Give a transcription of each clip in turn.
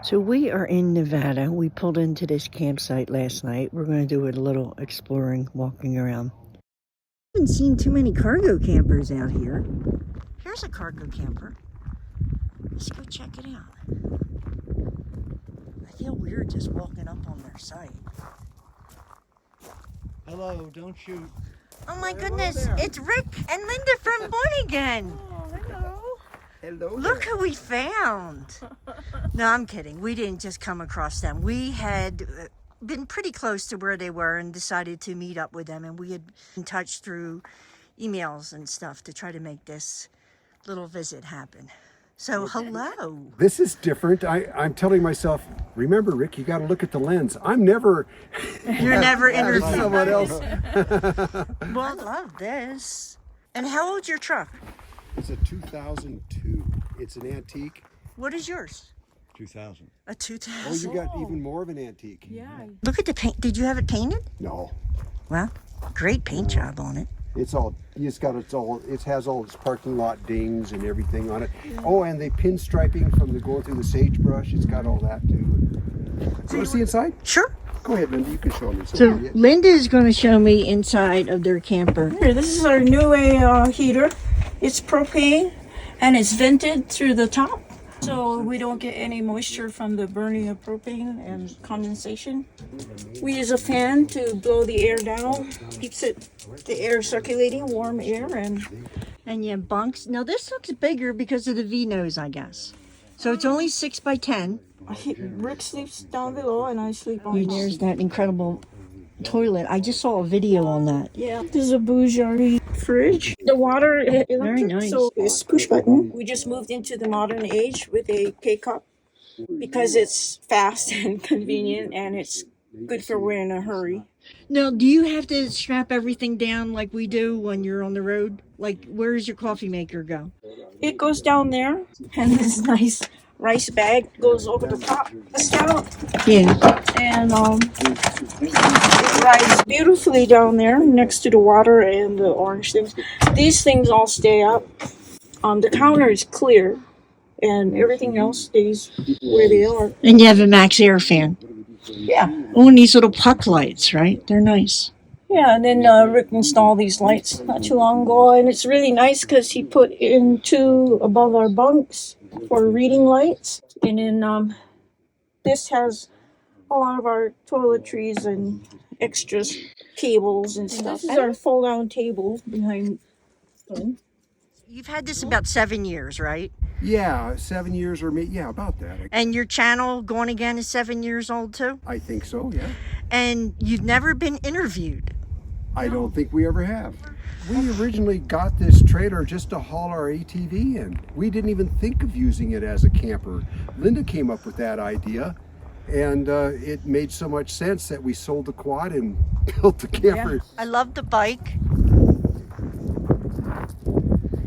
So we are in Nevada. We pulled into this campsite last night. We're going to do a little exploring, walking around. I haven't seen too many cargo campers out here. Here's a cargo camper. Let's go check it out. I feel weird just walking up on their site. Hello, don't shoot. Oh my goodness, it's Rick and Linda from Gonagain. Oh, hello. Hello. Look who we found. No, I'm kidding. We didn't just come across them. We had been pretty close to where they were and decided to meet up with them. And we had been in touch through emails and stuff to try to make this little visit happen. So, hello. This is different. I'm telling myself, remember, Rick, you got to look at the lens. I'm never. You're never interviewed. Someone else. Well, I love this. And how old's your truck? It's a 2002. It's an antique. What is yours? 2000. A 2000. Oh, you got even more of an antique. Yeah. Look at the paint. Did you have it painted? No. Well, great paint job on it. It's all. It has all its parking lot dings and everything on it. Oh, and the pinstriping from the going through the sagebrush. It's got all that too. You want to see inside? Sure. Go ahead, Linda. You can show me. So Linda is going to show me inside of their camper. Here, this is our new heater. It's propane and it's vented through the top, so we don't get any moisture from the burning of propane and condensation. We use a fan to blow the air down, keeps the air circulating, warm air, And you have bunks. Now this looks bigger because of the V-nose, I guess. So it's only 6 by 10. Rick sleeps down below and I sleep on And top. there's that incredible toilet. I just saw a video on that. Yeah, this is a Bougerie fridge. The water electric, Very nice. so it's push button. We just moved into the modern age with a K-cup because it's fast and convenient and it's good for when in a hurry. Now, do you have to strap everything down like we do when you're on the road? Like, where does your coffee maker go? It goes down there and this nice rice bag goes over the top of the scout. Yeah. And it rides beautifully down there next to the water and the orange things. These things all stay up. The counter is clear and everything else stays where they are. And you have a max air fan. Yeah. Oh, and these little puck lights, right? They're nice. Yeah, and then Rick installed these lights not too long ago, and it's really nice because he put in 2 above our bunks for reading lights. And then this has a lot of our toiletries and extras, cables and stuff. This is our fold-down table behind him. You've had this about 7 years, right? Yeah, 7 years or maybe, yeah, about that. And your channel, Gonagain, is 7 years old too? I think so, yeah. And you've never been interviewed. I don't think we ever have. We originally got this trailer just to haul our ATV in. We didn't even think of using it as a camper. Linda came up with that idea, and it made so much sense that we sold the quad and built the camper. Yeah. I love the bike.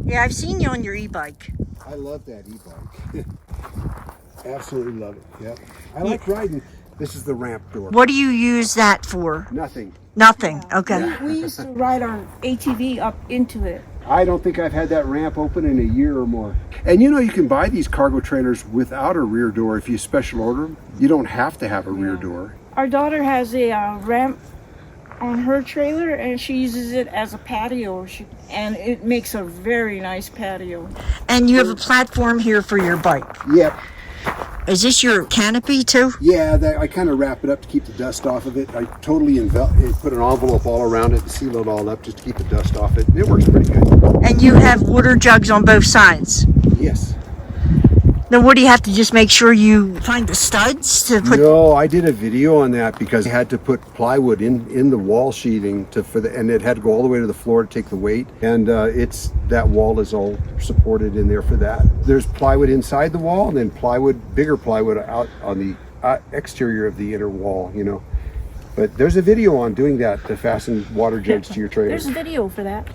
Yeah, I've seen you on your e-bike. I love that e-bike. Absolutely love it, yep. I like riding. This is the ramp door. What do you use that for? Nothing. Nothing. Okay. We used to ride our ATV up into it. I don't think I've had that ramp open in a year or more. And you know, you can buy these cargo trailers without a rear door if you special order them. You don't have to have a rear door. Our daughter has a ramp on her trailer and she uses it as a patio, and it makes a very nice patio. And you have a platform here for your bike. Yep. Is this your canopy too? Yeah, I kind of wrap it up to keep the dust off of it. I totally put an envelope all around it to seal it all up just to keep the dust off it. It works pretty good. And you have water jugs on both sides. Yes. Now, what do you have to just make sure you find the studs to put? No, I did a video on that because I had to put plywood in the wall sheathing and it had to go all the way to the floor to take the weight. And that wall is all supported in there for that. There's plywood inside the wall, and then bigger plywood out on the exterior of the inner wall. You know, but there's a video on doing that to fasten water jugs to your trailer. There's a video for that.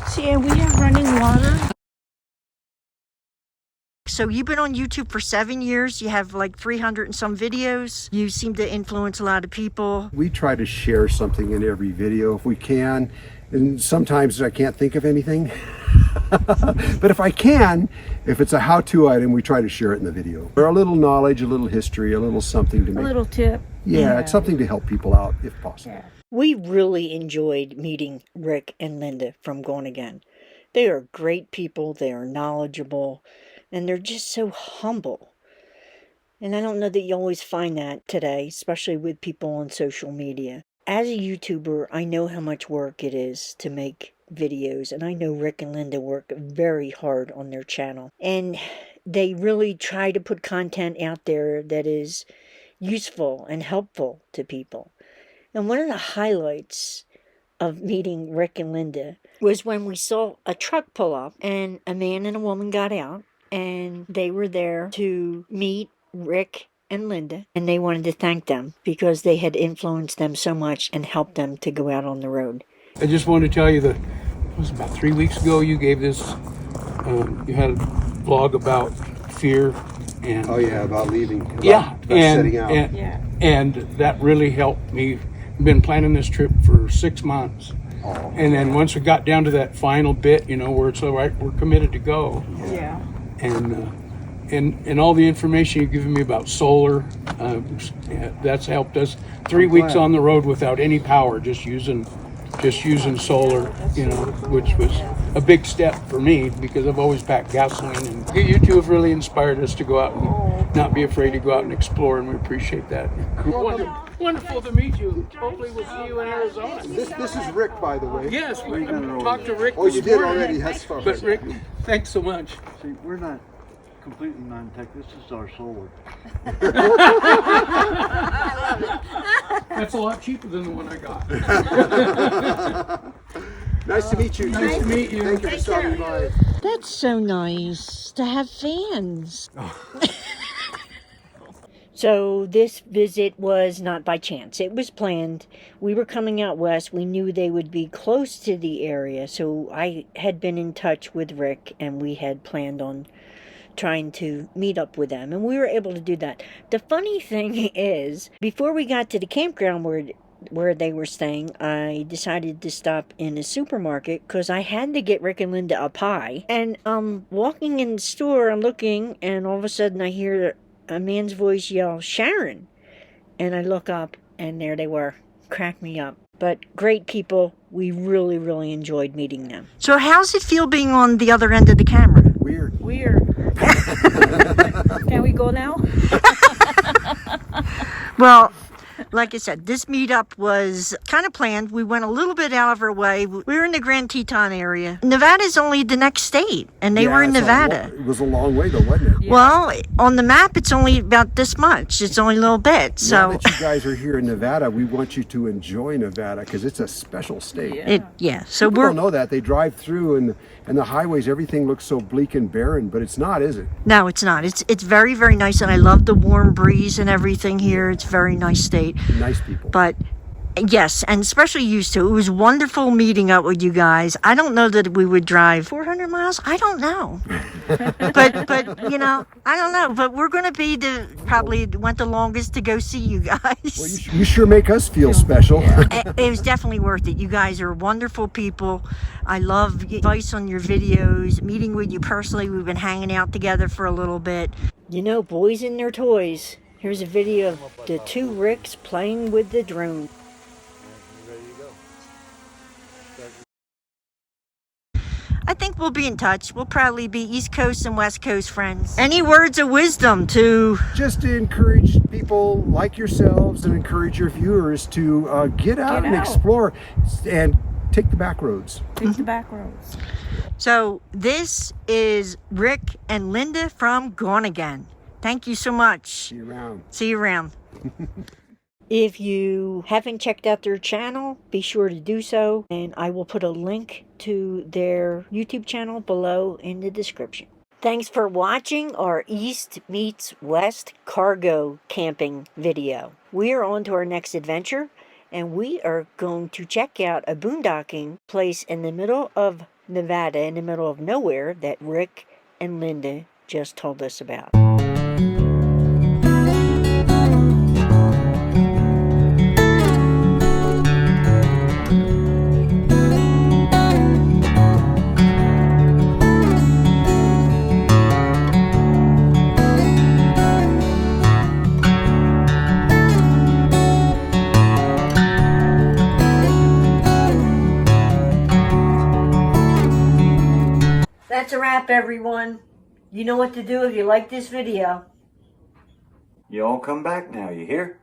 See, and we have running water. So you've been on YouTube for 7 years. You have like 300 and some videos. You seem to influence a lot of people. We try to share something in every video if we can. And sometimes I can't think of anything. But if I can, if it's a how-to item, we try to share it in the video. Or a little knowledge, a little history, a little something to A make. little tip. Yeah, it's something to help people out if possible. Yeah. We really enjoyed meeting Rick and Linda from Gonagain. They are great people, they are knowledgeable, and they're just so humble. And I don't know that you always find that today, especially with people on social media. As a YouTuber, I know how much work it is to make videos, and I know Rick and Linda work very hard on their channel. And they really try to put content out there that is useful and helpful to people. And one of the highlights of meeting Rick and Linda was when we saw a truck pull up and a man and a woman got out and they were there to meet Rick and Linda, and they wanted to thank them because they had influenced them so much and helped them to go out on the road. I just wanted to tell you that it was about 3 weeks ago you gave this, you had a vlog about fear and... Oh yeah, about leaving. About and, setting out. and that really helped me. I've been planning this trip for 6 months. Oh. And then once we got down to that final bit, you know, where it's all right, we're committed to go. Yeah. And all the information you've given me about solar, that's helped us. 3 weeks on the road without any power, just using solar, you know, which was a big step for me because I've always packed gasoline. And you two have really inspired us to go out and not be afraid to go out and explore, and we appreciate that. Cool. Wonderful to meet you. Hopefully we'll see you in Arizona. This is Rick, by the way. Yes, we talked to Rick. Oh, you this did morning. already. That's fine. But Rick, thanks so much. See, we're not completely non-tech. This is our solar. That's a lot cheaper than the one I got. Nice to meet you. Nice to meet you. Thank you for stopping by. That's so nice to have fans. So this visit was not by chance. It was planned. We were coming out west. We knew they would be close to the area. So I had been in touch with Rick and we had planned on trying to meet up with them. And we were able to do that. The funny thing is, before we got to the campground where they were staying, I decided to stop in a supermarket because I had to get Rick and Linda a pie. And walking in the store, I'm looking, and all of a sudden I hear a man's voice yell, "Sharon!" And I look up, and there they were. Cracked me up. But great people. We really, really enjoyed meeting them. So how's it feel being on the other end of the camera? Weird. Can we go now? Well, like I said, this meetup was kind of planned. We went a little bit out of our way. We were in the Grand Teton area. Nevada's only the next state, and they were in Nevada. It was a long way, though, wasn't it? Yeah. Well, on the map, it's only about this much. It's only a little bit. Now So that you guys are here in Nevada, we want you to enjoy Nevada because it's a special state. So People we're don't know that. They drive through and the highways, everything looks so bleak and barren, but it's not, is it? no, it's not. It's very, very nice, and I love the warm breeze and everything here. It's a very nice state. Nice people. But yes, and especially used to. It was wonderful meeting up with you guys. I don't know that we would drive 400 miles. I don't know. but you know, I don't know. But we're going to be probably went the longest to go see you guys. Well, you sure make us feel special. It was definitely worth it. You guys are wonderful people. I love advice on your videos. Meeting with you personally, we've been hanging out together for a little bit. You know, boys and their toys. Here's a video of the two Ricks playing with the drone. I think we'll be in touch. We'll probably be East Coast and West Coast friends. Any words of wisdom to... Just to encourage people like yourselves and encourage your viewers to get out and explore and take the back roads. Take the back roads. So this is Rick and Linda from Gonagain. Thank you so much. See you around. See you around. If you haven't checked out their channel, be sure to do so. And I will put a link to their YouTube channel below in the description. Thanks for watching our East meets West cargo camping video. We are on to our next adventure, and we are going to check out a boondocking place in the middle of Nevada, in the middle of nowhere, that Rick and Linda just told us about. that's a wrap, everyone. You know what to do if you like this video. You all come back now, you hear?